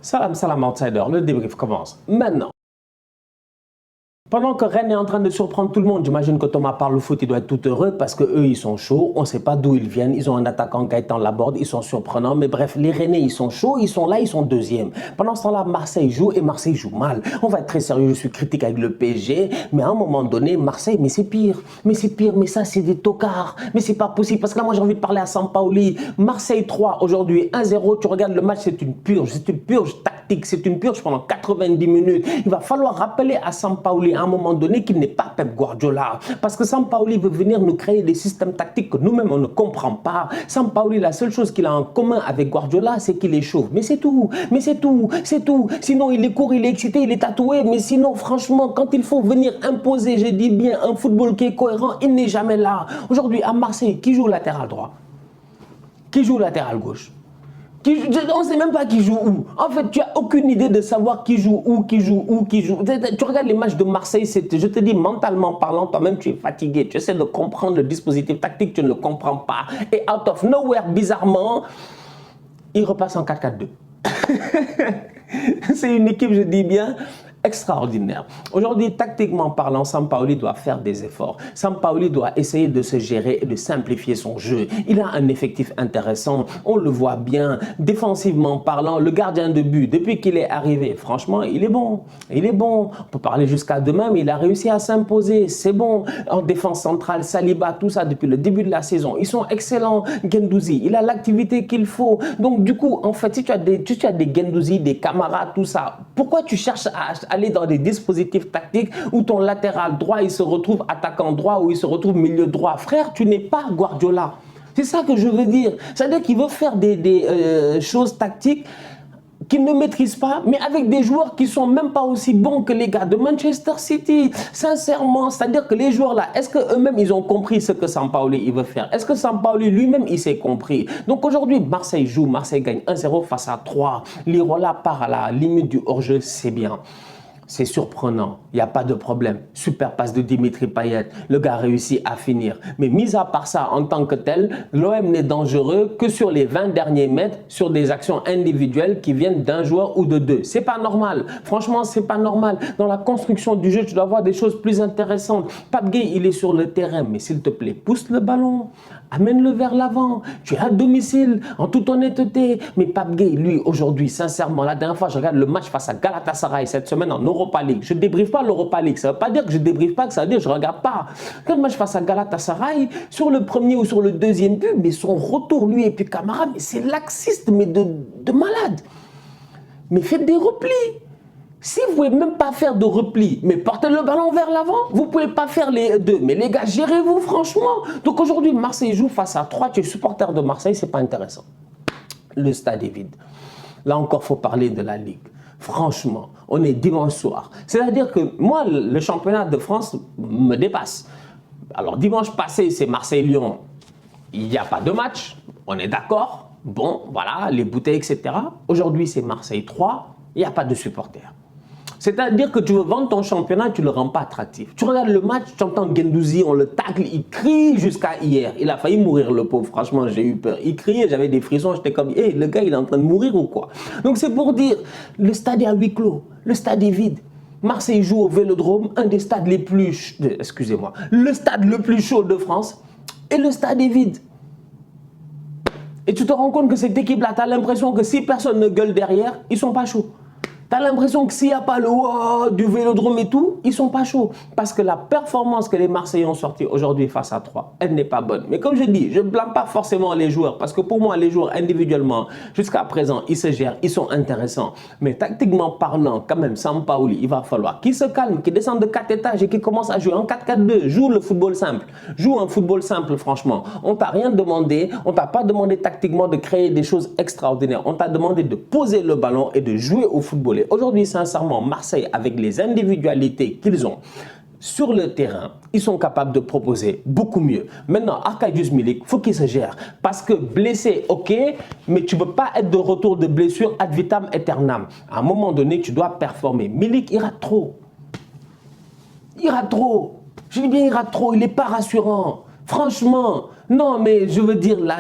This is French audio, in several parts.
Salam, salam outsider, le débrief commence maintenant. Pendant que Rennes est en train de surprendre tout le monde, j'imagine que Thomas parle le foot, il doit être tout heureux parce qu'eux, ils sont chauds. On ne sait pas d'où ils viennent. Ils ont un attaquant, Gaëtan Laborde, ils sont surprenants. Mais bref, les Rennais, ils sont chauds, ils sont là, ils sont deuxièmes. Pendant ce temps-là, Marseille joue et Marseille joue mal. On va être très sérieux, je suis critique avec le PSG. Mais à un moment donné, Marseille, mais c'est pire. Mais c'est pire, mais ça, c'est des tocards. Mais c'est pas possible parce que là, moi, j'ai envie de parler à Sampaoli. Marseille 3, aujourd'hui 1-0. Tu regardes le match, c'est une purge tactique, c'est une purge pendant 90 minutes. Il va falloir rappeler à Sampaoli à un moment donné qu'il n'est pas Pep Guardiola. Parce que Sampaoli veut venir nous créer des systèmes tactiques que nous-mêmes on ne comprend pas. Sampaoli, la seule chose qu'il a en commun avec Guardiola, c'est qu'il est chauve. Mais c'est tout, c'est tout. Sinon, il est court, il est excité, il est tatoué. Mais sinon, franchement, quand il faut venir imposer, je dis bien, un football qui est cohérent, il n'est jamais là. Aujourd'hui, à Marseille, qui joue latéral droit? Qui joue latéral gauche? On ne sait même pas qui joue où. En fait, tu n'as aucune idée de savoir qui joue où, qui joue où, qui joue. Tu regardes les matchs de Marseille, je te dis, mentalement parlant, toi-même, tu es fatigué. Tu essaies de comprendre le dispositif tactique, tu ne le comprends pas. Et out of nowhere, bizarrement, il repasse en 4-4-2. C'est une équipe, je dis bien, extraordinaire. Aujourd'hui, tactiquement parlant, Sampaoli doit faire des efforts. Sampaoli doit essayer de se gérer et de simplifier son jeu. Il a un effectif intéressant, on le voit bien. Défensivement parlant, le gardien de but, depuis qu'il est arrivé, franchement, il est bon. Il est bon. On peut parler jusqu'à demain, mais il a réussi à s'imposer. C'est bon. En défense centrale, Saliba, tout ça, depuis le début de la saison, ils sont excellents. Guendouzi, il a l'activité qu'il faut. Donc, du coup, en fait, si tu as des Guendouzi, des Camara, tout ça, pourquoi tu cherches à aller dans des dispositifs tactiques où ton latéral droit, il se retrouve attaquant droit ou il se retrouve milieu droit? Frère, tu n'es pas Guardiola. C'est ça que je veux dire. C'est-à-dire qu'il veut faire des choses tactiques qu'il ne maîtrise pas, mais avec des joueurs qui sont même pas aussi bons que les gars de Manchester City. Sincèrement, c'est-à-dire que les joueurs là, est-ce qu'eux-mêmes ils ont compris ce que Sampaoli il veut faire? Est-ce que Sampaoli lui-même il s'est compris? Donc aujourd'hui, Marseille joue, Marseille gagne 1-0 face à 3. Lirola part à la limite du hors-jeu, c'est bien. C'est surprenant, il n'y a pas de problème. Super passe de Dimitri Payet, le gars réussit à finir. Mais mis à part ça, en tant que tel, l'OM n'est dangereux que sur les 20 derniers mètres, sur des actions individuelles qui viennent d'un joueur ou de deux. C'est pas normal, franchement, c'est pas normal. Dans la construction du jeu, tu dois avoir des choses plus intéressantes. Pape Gueye, il est sur le terrain, mais s'il te plaît, pousse le ballon, amène-le vers l'avant. Tu es à domicile, en toute honnêteté. Mais Pape Gueye, lui, aujourd'hui, sincèrement, la dernière fois, je regarde le match face à Galatasaray cette semaine en Europa League. Je ne débriefe pas l'Europa League. Ça ne veut pas dire que je ne débriefe pas, que ça veut dire que je ne regarde pas. Quand le match face à Galatasaray, sur le premier ou sur le deuxième but, mais son retour, lui et puis Camara, mais c'est laxiste, mais de malade. Mais faites des replis. Si vous ne pouvez même pas faire de repli, mais portez le ballon vers l'avant, vous ne pouvez pas faire les deux. Mais les gars, gérez-vous franchement. Donc aujourd'hui, Marseille joue face à 3. Tu es supporter de Marseille, ce n'est pas intéressant. Le stade est vide. Là encore, il faut parler de la Ligue. Franchement, on est dimanche soir. C'est-à-dire que moi, le championnat de France me dépasse. Alors dimanche passé, c'est Marseille-Lyon. Il n'y a pas de match, on est d'accord. Bon, voilà, les bouteilles, etc. Aujourd'hui, c'est Marseille 3, il n'y a pas de supporters. C'est-à-dire que tu veux vendre ton championnat, tu ne le rends pas attractif. Tu regardes le match, tu entends Guendouzi, on le tacle, il crie jusqu'à hier. Il a failli mourir, le pauvre, franchement, j'ai eu peur. Il criait, j'avais des frissons, j'étais comme, hé, le gars, il est en train de mourir ou quoi? Donc c'est pour dire, le stade est à huis clos, le stade est vide. Marseille joue au Vélodrome, un des stades les plus, excusez-moi, le stade le plus chaud de France, et le stade est vide. Et tu te rends compte que cette équipe-là, tu as l'impression que si personne ne gueule derrière, ils ne sont pas chauds. Tu as l'impression que s'il n'y a pas le wow du Vélodrome et tout, ils ne sont pas chauds. Parce que la performance que les Marseillais ont sortie aujourd'hui face à 3, elle n'est pas bonne. Mais comme je dis, je ne blâme pas forcément les joueurs. Parce que pour moi, les joueurs individuellement, jusqu'à présent, ils se gèrent, ils sont intéressants. Mais tactiquement parlant, quand même, Sampaoli, il va falloir qu'il se calme, qu'il descende de 4 étages et qu'il commence à jouer en 4-4-2. Joue le football simple. Joue un football simple, franchement. On ne t'a rien demandé. On ne t'a pas demandé tactiquement de créer des choses extraordinaires. On t'a demandé de poser le ballon et de jouer au football. Aujourd'hui, sincèrement, Marseille, avec les individualités qu'ils ont sur le terrain, ils sont capables de proposer beaucoup mieux. Maintenant, Arkadiusz Milik, il faut qu'il se gère. Parce que blessé, ok, mais tu ne peux pas être de retour de blessure ad vitam aeternam. À un moment donné, tu dois performer. Milik, il rate trop. Il rate trop. Je dis bien, il rate trop. Il n'est pas rassurant. Franchement, non, mais je veux dire, là,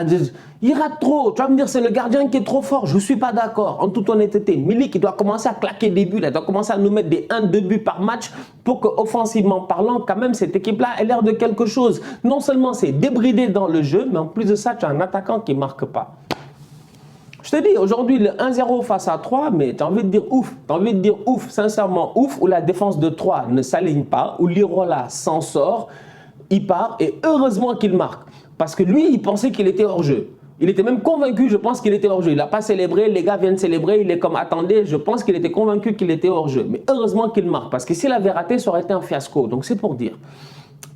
il rate trop. Tu vas me dire, c'est le gardien qui est trop fort. Je ne suis pas d'accord. En toute honnêteté, Milik, il doit commencer à claquer des buts. Il doit commencer à nous mettre des 1-2 buts par match pour qu'offensivement parlant, quand même, cette équipe-là ait l'air de quelque chose. Non seulement c'est débridé dans le jeu, mais en plus de ça, tu as un attaquant qui ne marque pas. Je te dis, aujourd'hui, le 1-0 face à 3, mais tu as envie de dire ouf. Tu as envie de dire ouf, sincèrement ouf, où la défense de 3 ne s'aligne pas, où Lirola s'en sort, il part et heureusement qu'il marque. Parce que lui, il pensait qu'il était hors jeu. Il était même convaincu, je pense qu'il était hors jeu. Il n'a pas célébré, les gars viennent célébrer, il est comme attendez, je pense qu'il était convaincu qu'il était hors jeu. Mais heureusement qu'il marque, parce que s'il avait raté, ça aurait été un fiasco. Donc c'est pour dire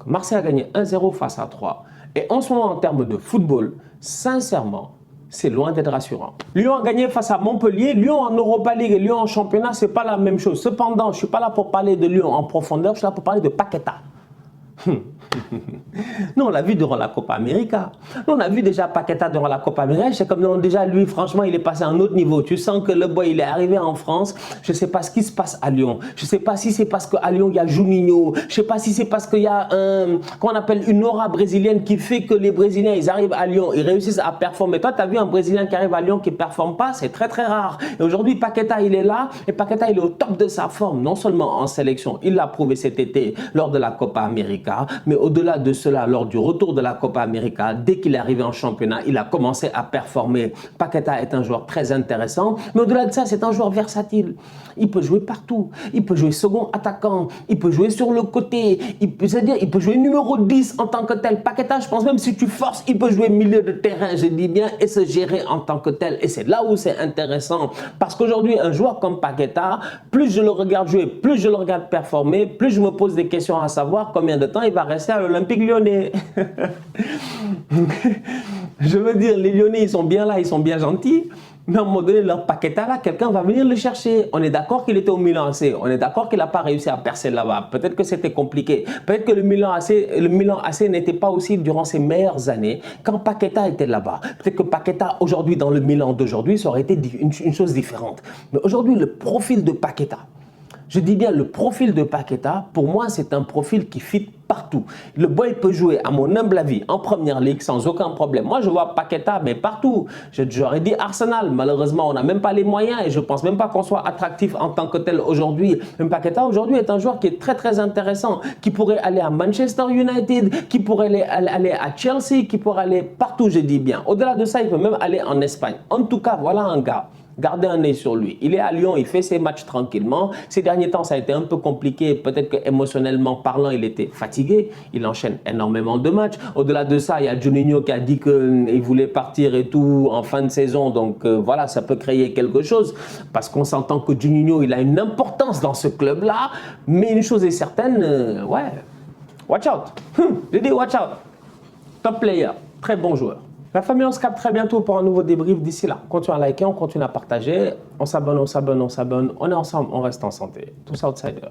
que Marseille a gagné 1-0 face à 3. Et en ce moment, en termes de football, sincèrement, c'est loin d'être rassurant. Lyon a gagné face à Montpellier. Lyon en Europa League et Lyon en championnat, ce n'est pas la même chose. Cependant, je ne suis pas là pour parler de Lyon en profondeur, je suis là pour parler de Paqueta. Nous, on l'a vu durant la Copa América. Nous, on a vu déjà Paqueta durant la Copa América. C'est comme non, déjà, lui, franchement, il est passé à un autre niveau. Tu sens que le boy, il est arrivé en France. Je ne sais pas ce qui se passe à Lyon. Je ne sais pas si c'est parce qu'à Lyon, il y a Juninho. Je ne sais pas si c'est parce qu'il y a qu'on appelle une aura brésilienne qui fait que les Brésiliens, ils arrivent à Lyon, ils réussissent à performer. Toi, tu as vu un Brésilien qui arrive à Lyon qui ne performe pas? C'est très, très rare. Et aujourd'hui, Paqueta, il est là. Et Paqueta, il est au top de sa forme. Non seulement en sélection, il l'a prouvé cet été lors de la Copa América, mais au-delà de cela, lors du retour de la Copa América, dès qu'il est arrivé en championnat, il a commencé à performer. Paqueta est un joueur très intéressant, mais au-delà de ça, c'est un joueur versatile. Il peut jouer partout. Il peut jouer second attaquant. Il peut jouer sur le côté. C'est-à-dire, il peut jouer numéro 10 en tant que tel. Paqueta, je pense même si tu forces, il peut jouer milieu de terrain, je dis bien, et se gérer en tant que tel. Et c'est là où c'est intéressant. Parce qu'aujourd'hui, un joueur comme Paqueta, plus je le regarde jouer, plus je le regarde performer, plus je me pose des questions à savoir combien de temps il va rester à l'Olympique Lyonnais. Je veux dire, les Lyonnais, ils sont bien là, ils sont bien gentils. Mais à un moment donné, leur Paqueta là, quelqu'un va venir le chercher. On est d'accord qu'il était au Milan AC. On est d'accord qu'il n'a pas réussi à percer là-bas. Peut-être que c'était compliqué. Peut-être que le Milan AC n'était pas aussi durant ses meilleures années quand Paqueta était là-bas. Peut-être que Paqueta, aujourd'hui, dans le Milan d'aujourd'hui, ça aurait été une chose différente. Mais aujourd'hui, le profil de Paqueta, je dis bien le profil de Paqueta, pour moi, c'est un profil qui fit partout. Le boy peut jouer, à mon humble avis, en première ligue sans aucun problème. Moi, je vois Paqueta, mais partout. J'aurais dit Arsenal. Malheureusement, on n'a même pas les moyens et je ne pense même pas qu'on soit attractif en tant que tel aujourd'hui. Mais Paqueta, aujourd'hui, est un joueur qui est très, très intéressant, qui pourrait aller à Manchester United, qui pourrait aller à Chelsea, qui pourrait aller partout, je dis bien. Au-delà de ça, il peut même aller en Espagne. En tout cas, voilà un gars. Gardez un œil sur lui. Il est à Lyon, il fait ses matchs tranquillement. Ces derniers temps, ça a été un peu compliqué. Peut-être qu'émotionnellement parlant, il était fatigué. Il enchaîne énormément de matchs. Au-delà de ça, il y a Juninho qui a dit qu'il voulait partir et tout en fin de saison. Donc voilà, ça peut créer quelque chose. Parce qu'on s'entend que Juninho, il a une importance dans ce club-là. Mais une chose est certaine, ouais, watch out. J'ai dit watch out. Top player, très bon joueur. La famille, on se capte très bientôt pour un nouveau débrief. D'ici là, continue à liker, on continue à partager. On s'abonne, on s'abonne, on s'abonne. On est ensemble, on reste en santé. Tous outsiders.